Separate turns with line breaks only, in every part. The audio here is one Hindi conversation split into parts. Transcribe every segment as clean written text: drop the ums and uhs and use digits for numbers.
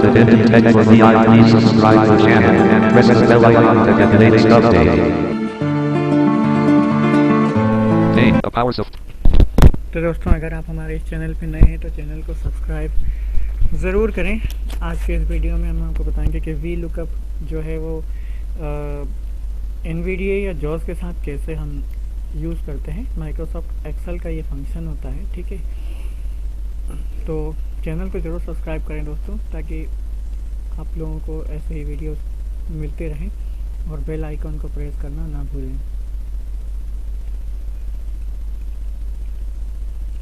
to Hindi Tech for VI. Please subscribe the channel and press the bell icon to get the latest update. Hey, the powers of.
तो दोस्तों, अगर आप हमारे इस चैनल पे नए हैं तो चैनल को सब्सक्राइब ज़रूर करें। आज के इस वीडियो में हम आपको बताएंगे कि वी लुकअप जो है वो एनवीडीए या जॉस के साथ कैसे हम यूज़ करते हैं। माइक्रोसॉफ्ट एक्सेल का ये फंक्शन होता है, ठीक है। तो चैनल को ज़रूर सब्सक्राइब करें दोस्तों, ताकि आप लोगों को ऐसे ही वीडियोस मिलते रहें, और बेल आइकन को प्रेस करना ना भूलें।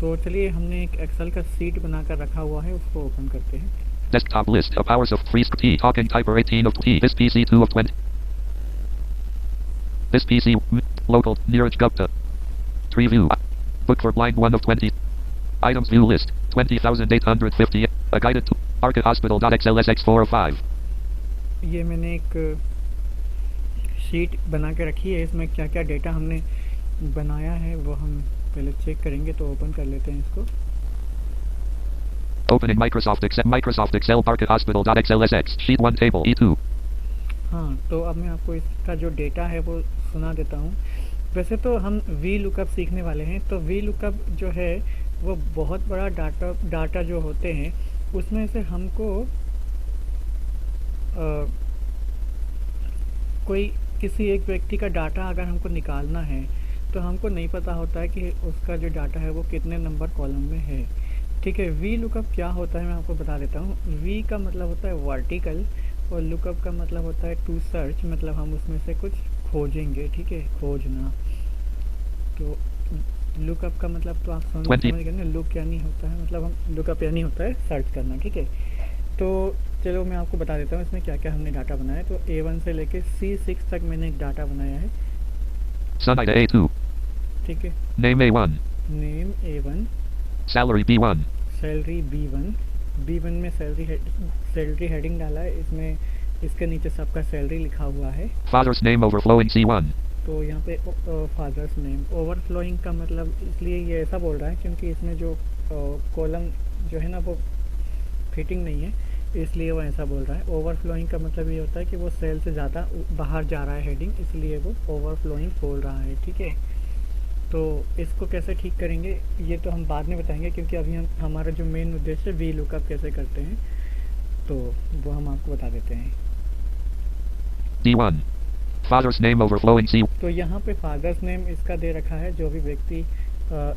तो चलिए, हमने एक एक्सेल का सीट बनाकर रखा हुआ है, उसको ओपन करते हैं।
Desktop list. The powers of 3 T. Talking typer 18 of T. This PC 2 of 20. This PC local Neeraj Gupta. Tree view. Book for blind 1 of 20. Items view list 20,850. A guided to Arca Hospital.xlsx 4 of 5.
ये मैंने एक शीट बना के रखी है। इसमें क्या क्या डेटा हमने बनाया है वो हम पहले चेक करेंगे। तो ओपन कर लेते हैं इसको।
Opening Microsoft Excel Arca Hospital.xlsx sheet 1 table E2.
हाँ, तो अब मैं आपको इसका जो डेटा है वो सुना देता हूँ। वैसे तो हम वी लुकअप सीखने वाले हैं। तो वी लुकअप जो है वो बहुत बड़ा डाटा जो होते हैं उसमें से हमको कोई किसी एक व्यक्ति का डाटा अगर हमको निकालना है तो हमको नहीं पता होता है कि उसका जो डाटा है वो कितने नंबर कॉलम में है, ठीक है। वी लुकअप क्या होता है मैं आपको बता देता हूँ। वी का मतलब होता है वर्टिकल, और लुकअप का मतलब होता है टू सर्च, मतलब हम उसमें से कुछ खोजेंगे, ठीक है, खोजना। तो लुकअप का मतलब तो आप समझ गए ना, लुक यानी होता है, मतलब हम लुकअप यानी होता है सर्च करना, ठीक है। तो चलो मैं आपको बता देता हूँ इसमें क्या क्या हमने डाटा बनाया। तो A1 से लेके C6 तक मैंने एक डाटा बनाया है।
Sunida A2.
ठीक है।
Name A1.
Name A1।
Salary B1.
Salary B1। B1 में सैलरी हेडिंग डाला है। इसमें इसके नीचे सबका सैलरी लिखा हुआ है।
Father's name overflowing C1.
तो यहाँ पे फादर्स नेम ओवरफ्लोइंग का मतलब इसलिए ये ऐसा बोल रहा है क्योंकि इसमें जो कॉलम जो है ना वो फिटिंग नहीं है, इसलिए वो ऐसा बोल रहा है। ओवरफ्लोइंग का मतलब ये होता है कि वो सेल से ज़्यादा बाहर जा रहा है हेडिंग, इसलिए वो ओवरफ्लोइंग बोल रहा है, ठीक है। तो इसको कैसे ठीक करेंगे ये तो हम बाद में बताएंगे, क्योंकि अभी हमारा जो मेन उद्देश्य है वी लुकअप कैसे करते हैं तो वो हम आपको बता देते हैं।
D1. Father's name overflowing C.
तो यहाँ पे फादर्स नेम इसका दे रखा है जो भी व्यक्ति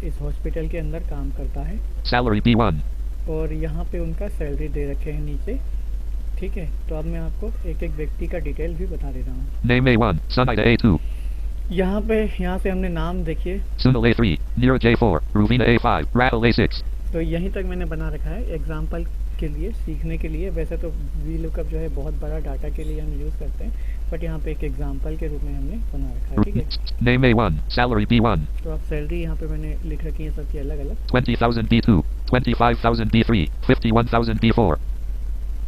इस हॉस्पिटल के अंदर काम करता है।
Salary B1.
और यहाँ पे उनका सैलरी दे रखे हैं नीचे, ठीक है। तो अब मैं आपको एक एक व्यक्ति का डिटेल भी बता दे रहा हूँ।
Name A1. Sunida A2.
यहाँ से हमने नाम देखिए।
Sunil A3. Neeraj A4. Ruvina A5. Rahul A6.
तो यहीं तक मैंने बना रखा है एग्जाम्पल के लिए, सीखने के लिए। वैसे तो वी लुकअप जो है बहुत बड़ा डाटा के लिए हम यूज़ करते हैं, बट यहाँ पे एक एग्जाम्पल के रूप में हमने बना रखा है, ठीक है।
Name A1. Salary B1.
तो अब सैलरी यहाँ पे मैंने लिख रखी है सबकी अलग अलग।
20,000 B2. 25,000 B3. 51,000 B4.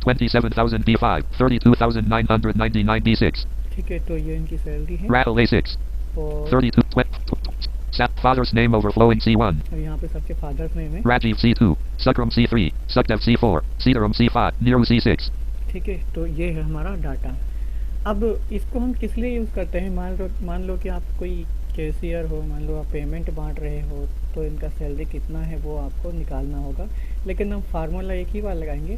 27,000 B5. 32,999 B6.
ठीक है, तो ये इनकी सैलरी है।
Rahul A6.
और
32. Father's name overflowing C1.
अब यहाँ पे सबके फादर्स नेम है।
Rajiv C2. Sukram C3. Sukdev C4. Sitaram C5. Neeru C6.
ठीक है, तो ये है हमारा डाटा। अब इसको हम किस लिए यूज़ करते हैं। मान लो कि आप कोई कैशियर हो, मान लो आप पेमेंट बांट रहे हो, तो इनका सैलरी कितना है वो आपको निकालना होगा। लेकिन हम फार्मूला एक ही बार लगाएंगे,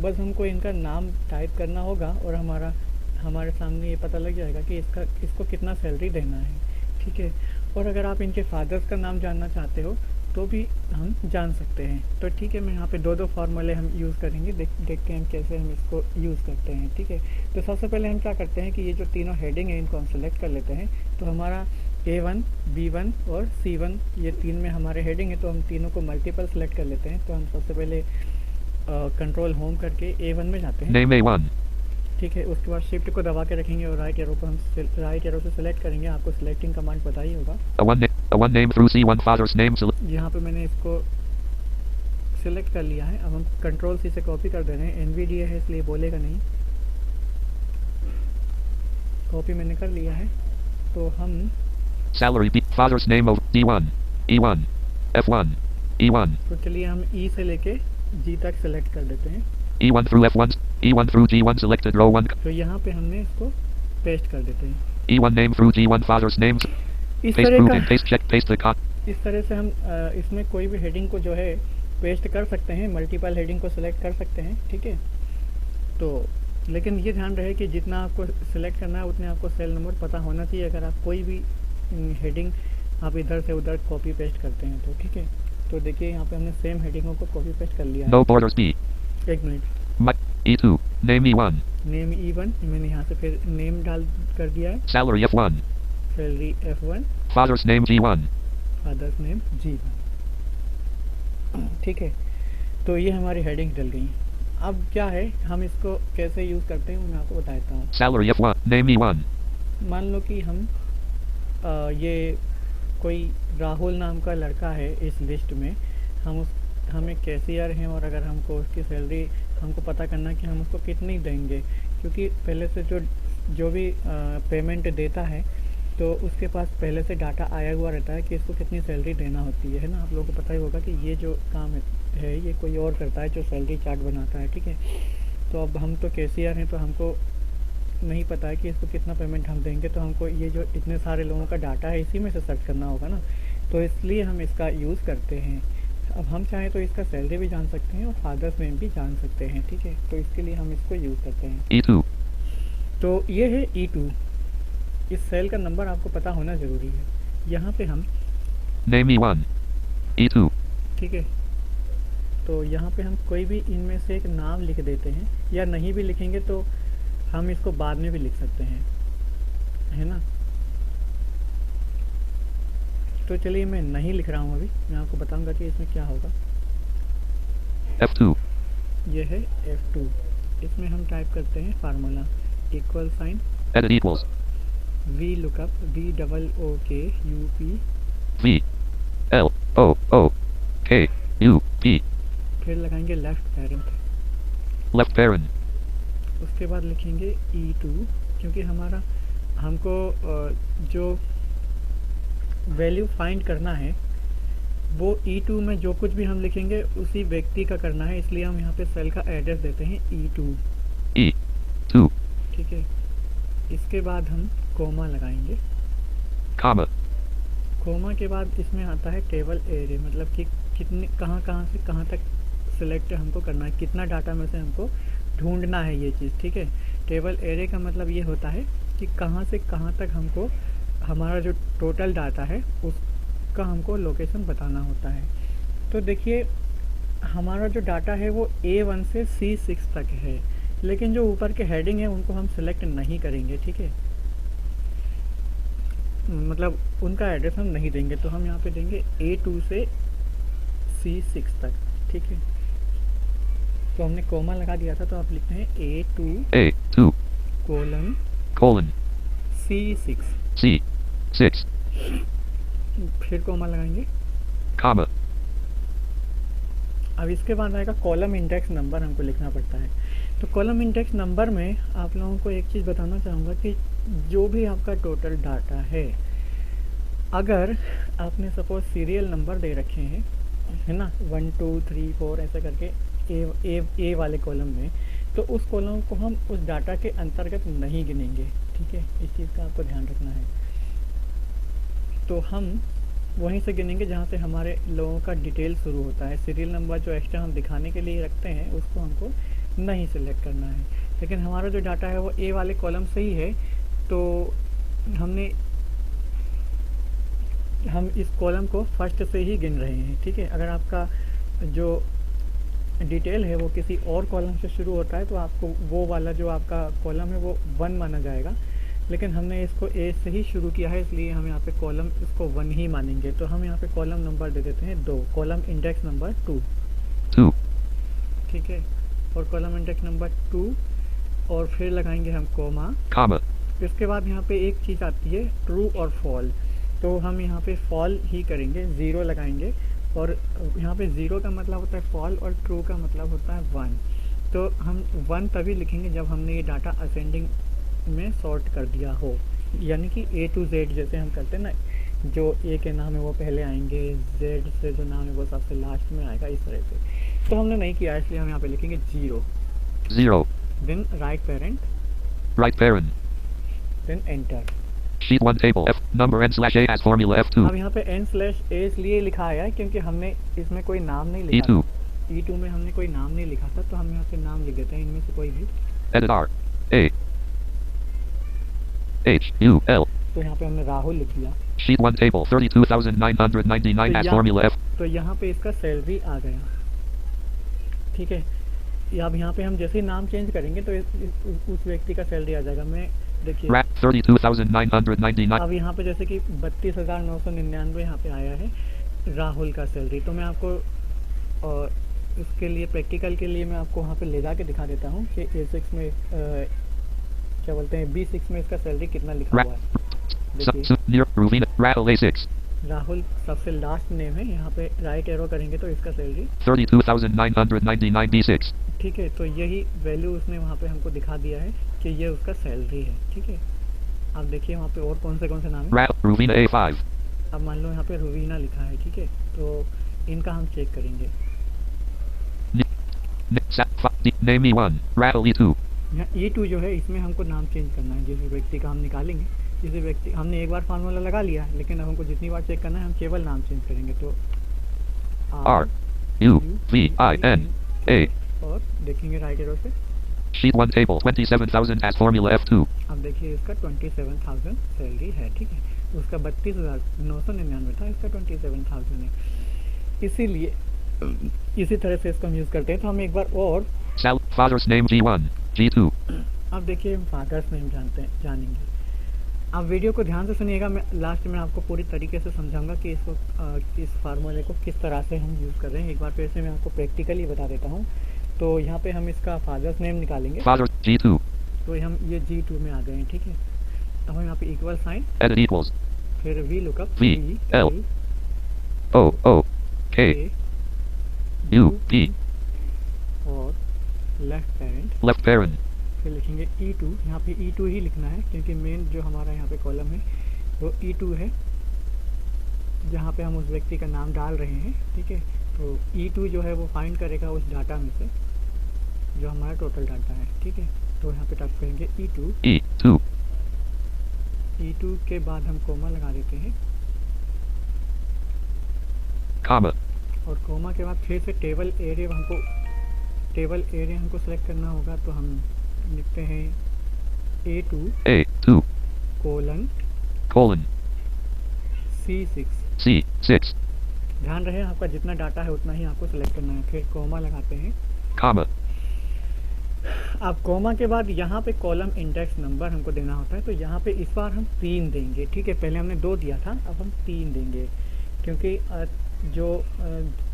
बस हमको इनका नाम टाइप करना होगा और हमारे सामने ये पता लग जाएगा कि इसको कितना सैलरी देना है, ठीक है। और अगर आप इनके फादर्स का नाम जानना चाहते हो तो भी हम जान सकते हैं। तो ठीक है, मैं यहाँ पे दो फार्मूले हम यूज़ करेंगे। देखते हैं कैसे हम इसको यूज़ करते हैं, ठीक है। तो सबसे पहले हम क्या करते हैं कि ये जो तीनों हेडिंग है इनको हम सेलेक्ट कर लेते हैं। तो हमारा A1, B1 और C1 ये तीन में हमारे हेडिंग है, तो हम तीनों को मल्टीपल सेलेक्ट कर लेते हैं। तो हम सबसे पहले कंट्रोल होम करके A1 में जाते हैं।
Name A1.
ठीक है, उसके बाद शिफ्ट को दबा के रखेंगे और राइट एरो को हम राइट एरो से सेलेक्ट करेंगे। आपको सिलेक्टिंग कमांड पता ही होगा।
A one name through C1 father's name.
यहाँ पे मैंने इसको सिलेक्ट कर लिया है। अब हम कंट्रोल C से कॉपी कर दे रहे हैं। NVDA है इसलिए बोलेगा नहीं। कॉपी मैंने कर लिया है। तो हम
Salary B. Father's name of D1. E1. F1. E1.
तो चलिए हम E से लेके G तक सेलेक्ट कर देते हैं।
E1 through F1, E1 through G1 selected row 1.
तो यहाँ पे हमने इसको पेस्ट कर देते हैं।
E1 name through G1 father's names.
इस
Paste
तरह का
grouping, paste check, paste the
इस तरह से हम इसमें कोई भी हेडिंग को जो है पेस्ट कर सकते हैं, मल्टीपल हेडिंग को सिलेक्ट कर सकते हैं, ठीक है। तो लेकिन ये ध्यान रहे कि जितना आपको सिलेक्ट करना है उतने आपको सेल नंबर पता होना चाहिए अगर आप कोई भी हेडिंग आप इधर से उधर कॉपी पेस्ट करते हैं तो, ठीक है। तो देखिए यहाँ पे हमने सेम हेडिंगों को कॉपी पेस्ट कर लिया है।
No borders B.
एक minute,
E2, name E1,
name E1 मैंने यहाँ से फिर नेम डाल कर दिया है,
salary F1,
salary F1,
father's name G1.
Father's name G1, ठीक है। तो ये हमारी हेडिंग डल गई। अब क्या है, हम इसको कैसे यूज़ करते हैं वो मैं आपको बताता हूँ।
Salary F1, name E1,
मान लो कि हम ये कोई राहुल नाम का लड़का है इस लिस्ट में, हम एक कैशियर हैं और अगर हमको उसकी सैलरी हमको पता करना है कि हम उसको कितनी देंगे, क्योंकि पहले से जो भी पेमेंट देता है तो उसके पास पहले से डाटा आया हुआ रहता है कि इसको कितनी सैलरी देना होती है ना। आप लोगों को पता ही होगा कि ये जो काम है ये कोई और करता है जो सैलरी चार्ट बनाता है, ठीक है। तो अब हम तो कैशियर हैं तो हमको नहीं पता है कि इसको कितना पेमेंट हम देंगे, तो हमको ये जो इतने सारे लोगों का डाटा है इसी में से सर्च करना होगा ना, तो इसलिए हम इसका यूज़ करते हैं। अब हम चाहें तो इसका सैलरी भी जान सकते हैं और फादर्स नेम भी जान सकते हैं, ठीक है। तो इसके लिए हम इसको यूज़ करते हैं।
E2,
तो ये है E2। इस सेल का नंबर आपको पता होना ज़रूरी है। यहाँ पे हम
name E1, E2,
ठीक है, तो यहाँ पे हम कोई भी इनमें से एक नाम लिख देते हैं, या नहीं भी लिखेंगे तो हम इसको बाद में भी लिख सकते हैं, है ना। तो चलिए मैं नहीं लिख रहा हूँ अभी, मैं आपको बताऊंगा कि इसमें क्या होगा।
F2,
ये है F2। इसमें हम टाइप करते हैं formula equal sign
edit equals,
V lookup VOOK
V, L, O, O, K, U, P,
फिर लगाएंगे लेफ्ट पेरेंट,
left parent,
उसके बाद लिखेंगे E2, क्योंकि हमको जो वैल्यू फाइंड करना है वो E2 में जो कुछ भी हम लिखेंगे उसी व्यक्ति का करना है, इसलिए हम यहाँ पे सेल का एड्रेस देते हैं E2,
E2,
ठीक है। इसके बाद हम कोमा लगाएंगे,
comma,
कोमा के बाद इसमें आता है टेबल एरे, मतलब कि कितने कहाँ से कहाँ तक सिलेक्ट हमको करना है, कितना डाटा में से हमको ढूंढना है ये चीज़, ठीक है। टेबल एरे का मतलब ये होता है कि कहाँ से कहाँ तक हमको हमारा जो टोटल डाटा है उसका हमको लोकेशन बताना होता है। तो देखिए हमारा जो डाटा है वो A1 से C6 तक है, लेकिन जो ऊपर के हेडिंग है उनको हम सिलेक्ट नहीं करेंगे, ठीक है। मतलब उनका एड्रेस हम नहीं देंगे, तो हम यहाँ पे देंगे A2 से C6 तक, ठीक है। तो हमने कोमा लगा दिया था, तो आप लिखते हैं
A2,
कोलन C6,
C6,
फिर कोमा लगाएंगे।
comma,
अब इसके बाद आएगा कॉलम इंडेक्स नंबर, हमको लिखना पड़ता है। तो कॉलम इंडेक्स नंबर में आप लोगों को एक चीज़ बताना चाहूँगा कि जो भी आपका टोटल डाटा है, अगर आपने सपोज सीरियल नंबर दे रखे हैं, है ना, 1 2 3 4 ऐसे करके ए वाले कॉलम में, तो उस कॉलम को हम उस डाटा के अंतर्गत नहीं गिनेंगे, ठीक है। इस चीज़ का आपको ध्यान रखना है। तो हम वहीं से गिनेंगे जहाँ से हमारे लोगों का डिटेल शुरू होता है। सीरियल नंबर जो एक्स्ट्रा हम दिखाने के लिए रखते हैं उसको हमको नहीं सिलेक्ट करना है, लेकिन हमारा जो डाटा है वो ए वाले कॉलम से ही है, तो हम इस कॉलम को फर्स्ट से ही गिन रहे हैं, ठीक है। अगर आपका जो डिटेल है वो किसी और कॉलम से शुरू होता है तो आपको वो वाला जो आपका कॉलम है वो 1 माना जाएगा, लेकिन हमने इसको ए से ही शुरू किया है, इसलिए हम यहाँ पे कॉलम इसको 1 ही मानेंगे। तो हम यहाँ पे कॉलम नंबर दे देते हैं 2, कॉलम इंडेक्स नंबर 2, ठीक है। और कॉलम इंडेक्स नंबर 2 और फिर लगाएंगे हम कोमा। इसके बाद यहाँ पे एक चीज़ आती है ट्रू और फॉल, तो हम यहाँ पे फॉल ही करेंगे, 0 लगाएंगे। और यहाँ पे 0 का मतलब होता है फॉल और ट्रू का मतलब होता है 1। तो हम 1 तभी लिखेंगे जब हमने ये डाटा असेंडिंग में सॉर्ट कर दिया हो, यानी कि A to Z जैसे हम करते हैं ना, जो A के नाम है वो पहले आएंगे, Z से जो नाम है वो सबसे लास्ट में आएगा, इस तरह से। तो हमने नहीं किया इसलिए हम यहाँ पे लिखेंगे 0,
0.
Then right parent,
Right parent.
Then enter.
Sheet 1 table F. Number n/a as formula F2.
अब यहाँ पे n/a इसलिए लिखा आया है क्योंकि हमने इसमें कोई नाम नहीं लिखा
E2.
था। E2 में हमने कोई नाम नहीं लिखा था, तो हम यहाँ पे नाम लिख देते हैं इनमें से कोई भी।
Edit R. A. H. U. L.
तो यहाँ पे हमने राहुल लिख दिया।
Sheet 1 table 32,999 as formula F.
तो यहाँ पे इसका सैलरी आ गया, ठीक है। अब यहाँ पे हम जैसे ही नाम चेंज करेंगे तो उस व्यक्ति का सैलरी आ जाएगा। मैं देखिए
32,999.
अब यहाँ पे जैसे कि 32,999 यहाँ पे आया है राहुल का सैलरी। तो मैं आपको इसके लिए प्रैक्टिकल के लिए मैं आपको वहाँ पे ले जा के दिखा देता हूँ कि A6 में क्या बोलते हैं B6 में इसका सैलरी कितना लिखा हुआ है। देखिए
Near Ruvina. Rahul A6.
Rahul सबसे लास्ट नेम है, यहाँ पे राइट एरो करेंगे तो इसका सैलरी
32,999 B6.
ठीक है। तो यही वैल्यू उसने वहाँ पे हमको दिखा दिया है कि ये उसका सैलरी है, ठीक है। अब देखिए वहाँ पे और कौन से नाम है।
Ruvina A5.
अब मान लो यहाँ पे रुवीना लिखा है, ठीक है। तो इनका हम चेक करेंगे।
Name E1. Rahul E2.
यहाँ E2 जो है इसमें हमको नाम चेंज करना है। जिस व्यक्ति का हम निकालेंगे, जिस व्यक्ति हमने एक बार फार्मूला लगा लिया, लेकिन अब हमको जितनी बार चेक करना है हम केवल नाम चेंज करेंगे। तो
R U V I N A.
और देखेंगे राइट एरो से।
Sheet 1 table 27,000 as formula F2.
अब देखिए इसका 27,000 सैलरी है, ठीक है। उसका 32,999 था, इसका 27,000 है। इसीलिए इसी तरह से इसको हम यूज़ करते हैं। तो हम एक बार और
Father's name G1 G2.
अब देखिए हम फादर्स नेम जानेंगे। आप वीडियो को ध्यान से सुनिएगा, मैं लास्ट में आपको पूरी तरीके से समझाऊंगा कि इसको इस फार्मूले को किस तरह से हम यूज़ कर रहे हैं। एक बार फिर से मैं आपको प्रैक्टिकली बता देता हूँ। तो यहाँ पे हम इसका फादर्स नेम निकालेंगे।
Father G2.
तो हम ये G2 में आ गए हैं, ठीक है। अब हम यहाँ पे इक्वल साइन,
Edit equals
फिर V lookup
V L O O K U P
और लेफ्ट पेरेंट,
left parent.
फिर लिखेंगे E2। यहाँ पे E2 ही लिखना है क्योंकि मेन जो हमारा यहाँ पे कॉलम है वो E2 है, जहाँ पे हम उस व्यक्ति का नाम डाल रहे हैं, ठीक है। तो E2 जो है वो फाइंड करेगा उस डाटा में से जो हमारा टोटल डाटा है, ठीक है। तो यहाँ पे टाइप करेंगे E2।
E2.
E2 के बाद हम कोमा लगा देते हैं,
Comma.
और कोमा के बाद फिर से टेबल एरिया हमको सेलेक्ट करना होगा। तो हम लिखते हैं A2
A2
colon C6
C6.
ध्यान रहे आपका जितना डाटा है उतना ही आपको सेलेक्ट करना है। फिर कोमा लगाते हैं।
Comma.
अब कोमा के बाद यहाँ पे कॉलम इंडेक्स नंबर हमको देना होता है। तो यहाँ पे इस बार हम 3 देंगे, ठीक है। पहले हमने 2 दिया था, अब हम 3 देंगे क्योंकि जो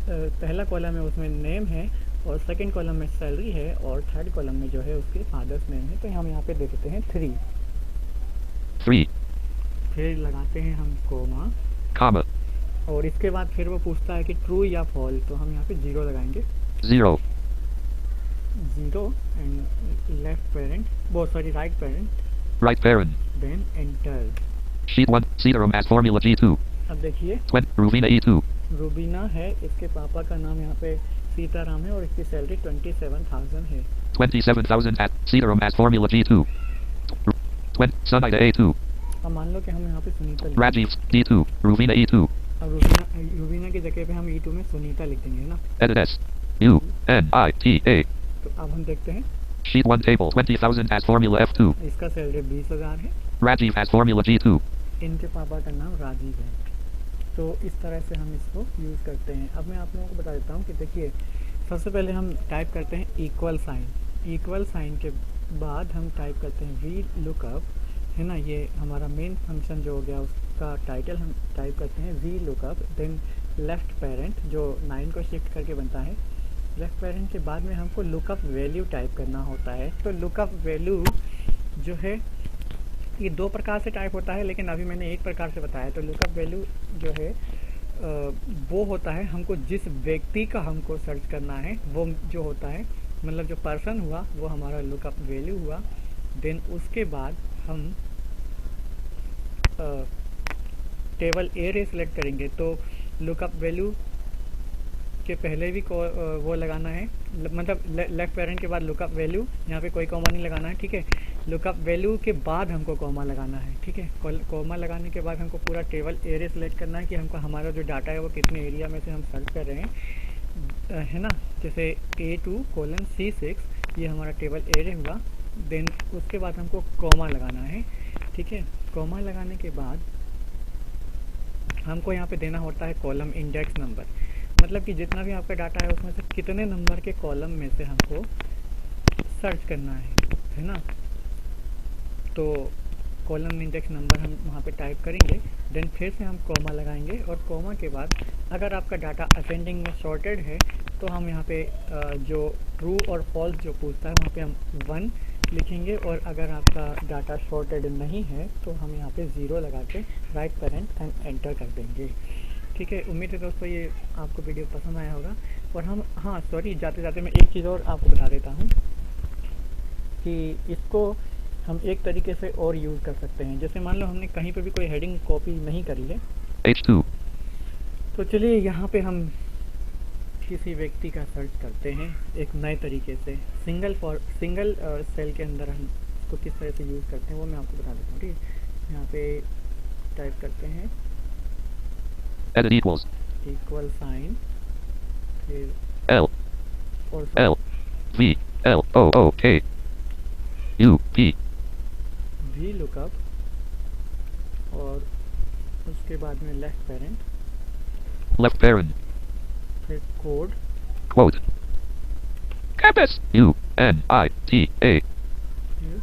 पहला कॉलम है उसमें नेम है और सेकंड कॉलम में सैलरी है और थर्ड कॉलम में जो है उसके फादर्स नेम है। तो हम यहाँ पे दे देते हैं 3। फिर लगाते हैं हम कोमा,
Comma.
और इसके बाद फिर वो पूछता है कि ट्रू या फॉल। तो हम यहाँ पे 0 लगाएंगे।
0.
0 एंड लेफ्ट पेरेंट, वो sorry right parent,
Right parent.
Then enter.
Sheet 1 Cedarum as formula G2.
अब देखिए
20 Ruvina E2.
रूबीना है, इसके पापा का नाम यहाँ पे सीताराम है और इसकी सैलरी 27,000 है।
27,000 at Cedarum as formula G2. 20 Sunita A2.
अब मान लो कि हम यहाँ पे सुनीता लिख,
Rajiv D2. Ruvina E2.
अब रूबीना की जगह पे हम E2 में सुनीता लिख देंगे, है ना।
Edit S U N I T A.
तो अब हम देखते हैं
Sheet 1 table 20,000 as formula F2.
इसका सैलरी 20,000 है,
Rajiv as formula G2.
इनके पापा का नाम राजीव है। तो इस तरह से हम इसको यूज़ करते हैं। अब मैं आप लोगों को बता देता हूँ कि देखिए सबसे पहले हम टाइप करते हैं इक्वल साइन। इक्वल साइन के बाद हम टाइप करते हैं वी लुकअप, है ना। ये हमारा मेन फंक्शन जो हो गया उसका टाइटल हम टाइप करते हैं V lookup, then left parent जो 9 को शिफ्ट करके बनता है। लेफ्ट पेरेंट के बाद में हमको लुकअप वैल्यू टाइप करना होता है। तो लुकअप वैल्यू जो है ये 2 प्रकार से टाइप होता है, लेकिन अभी मैंने एक प्रकार से बताया। तो लुकअप वैल्यू जो है वो होता है हमको जिस व्यक्ति का हमको सर्च करना है वो जो होता है, मतलब जो पर्सन हुआ वो हमारा लुकअप वैल्यू हुआ। देन उसके बाद हम टेबल एरिया सेलेक्ट करेंगे। तो लुकअप वैल्यू उसके पहले भी वो लगाना है, मतलब लेफ्ट पेरेंट के बाद लुकअप वैल्यू, यहाँ पे कोई कॉमा नहीं लगाना है, ठीक है। लुकअप वैल्यू के बाद हमको कॉमा लगाना है, ठीक है। कॉमा लगाने के बाद हमको पूरा टेबल एरिया सेलेक्ट करना है कि हमको हमारा जो डाटा है वो कितने एरिया में से हम सर्च कर रहे हैं, है ना। जैसे A2:C6 ये हमारा टेबल एरिया हुआ। देन उसके बाद हमको कॉमा लगाना है, ठीक है। कॉमा लगाने के बाद हमको यहाँ पे देना होता है कॉलम इंडेक्स नंबर, मतलब कि जितना भी आपका डाटा है उसमें से कितने नंबर के कॉलम में से हमको सर्च करना है ना। तो कॉलम इंडेक्स नंबर हम वहाँ पे टाइप करेंगे, देन फिर से हम कॉमा लगाएंगे, और कॉमा के बाद अगर आपका डाटा असेंडिंग में सॉर्टेड है तो हम यहाँ पे जो ट्रू और फॉल्स जो पूछता है वहाँ पे हम 1 लिखेंगे, और अगर आपका डाटा सॉर्टेड नहीं है तो हम यहाँ पे 0 लगा के राइट पेरेंट एंड एंटर कर देंगे, ठीक है। उम्मीद है दोस्तों ये आपको वीडियो पसंद आया होगा। और हम सॉरी, जाते जाते मैं एक चीज़ और आपको बता देता हूँ कि इसको हम एक तरीके से और यूज़ कर सकते हैं। जैसे मान लो हमने कहीं पे भी कोई हेडिंग कॉपी नहीं करी है
H2.
तो चलिए यहाँ पे हम किसी व्यक्ति का सर्च करते हैं एक नए तरीके से। सिंगल सेल के अंदर हम इसको किस तरह से यूज़ करते हैं वो मैं आपको बता देता हूँ, ठीक है। यहाँ पे टाइप करते हैं
Edit equals
इक्वल साइन, फिर
L
और
L V L O O K U P
भी लुकअप, और उसके बाद में लेफ्ट पेरेंट,
left parent
फिर code,
quote campus U N I T A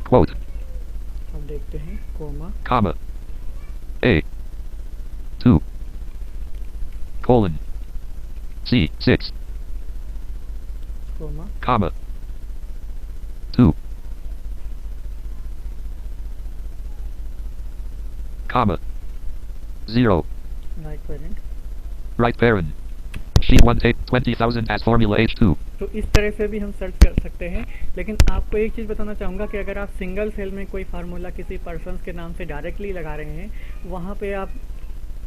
quote
अब देखते हैं comma,
comma A 2 colon C 6
comma,
comma 2 comma 0
right parent.
right parent sheet 1 take 20,000 as formula H2
तो इस तरह से भी हम सर्च कर सकते हैं। लेकिन आपको एक चीज़ बताना चाहूँगा कि अगर आप सिंगल सेल में कोई फार्मूला किसी पर्सन के नाम से डायरेक्टली लगा रहे हैं, वहाँ पे आप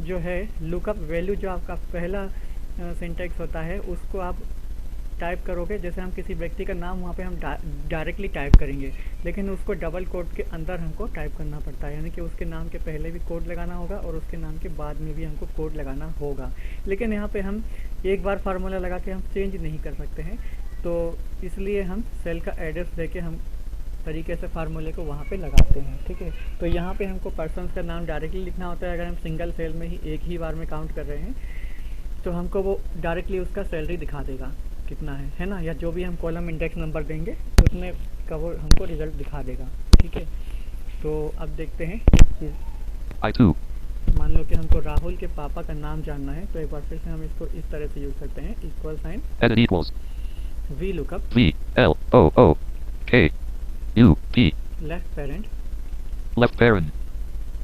जो है लुकअप वैल्यू जो आपका पहला सिंटैक्स होता है उसको आप टाइप करोगे। जैसे हम किसी व्यक्ति का नाम वहाँ पे हम डायरेक्टली टाइप करेंगे, लेकिन उसको डबल कोट के अंदर हमको टाइप करना पड़ता है, यानी कि उसके नाम के पहले भी कोड लगाना होगा और उसके नाम के बाद में भी हमको कोड लगाना होगा। लेकिन यहाँ पे हम एक बार फार्मूला लगा के हम चेंज नहीं कर सकते हैं, तो इसलिए हम सेल का एड्रेस देके हम तरीके से फार्मूले को वहाँ पे लगाते हैं, ठीक है। तो यहाँ पे हमको पर्सन का नाम डायरेक्टली लिखना होता है। अगर हम सिंगल सेल में ही एक ही बार में काउंट कर रहे हैं तो हमको वो डायरेक्टली उसका सैलरी दिखा देगा कितना है ना, या जो भी हम कॉलम इंडेक्स नंबर देंगे उसमें का वो हमको रिजल्ट दिखा देगा, ठीक है। तो अब देखते हैं एक चीज़,
I2
मान लो कि हमको राहुल के पापा का नाम जानना है, तो एक बार फिर से हम इसको इस तरह से यूज़ करते हैं equal sign
edit equals
V lookup,
V L O O K U P
left parent,
left parent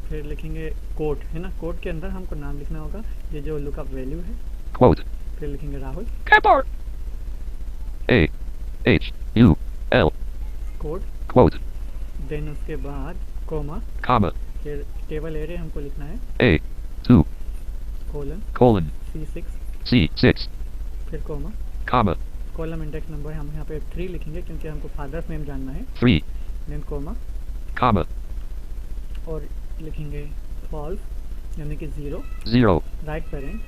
फिर लिखेंगे कोड, है ना। कोड के अंदर हमको नाम लिखना होगा, ये जो लुकअप वैल्यू है,
quote
फिर लिखेंगे Rahul,
keyboard A H U L
code,
quote
then उसके बाद कोमा,
comma
फिर टेबल एरिया हमको लिखना है
A 2
colon
C6
C6, फिर comma,
comma
column index number हम यहाँ पे 3 लिखेंगे क्योंकि हमको फादर्स नेम जानना है,
3
देन कोमा,
comma
और लिखेंगे फॉल्स यानी कि
0
right parent,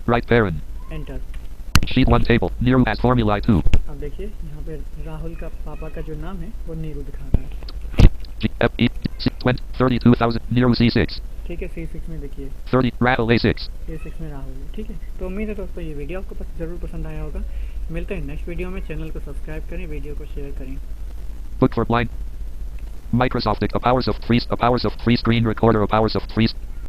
right parent
enter.
sheet 1 table Niru as formula 2
अब देखिए यहाँ पे राहुल का पापा का जो नाम है वो नीरू दिखा रहा है,
G F E 32,000 Niru C6
ठीक है। C6 में देखिए
30 Rahul A6
A6 में राहुल है, ठीक है। तो उम्मीद है दोस्तों ये वीडियो आपको ज़रूर पसंद आया होगा। मिलते हैं नेक्स्ट वीडियो में। चैनल को सब्सक्राइब करें, वीडियो को शेयर करें।
Book for blind Microsoft a powers of free screen recorder a powers of free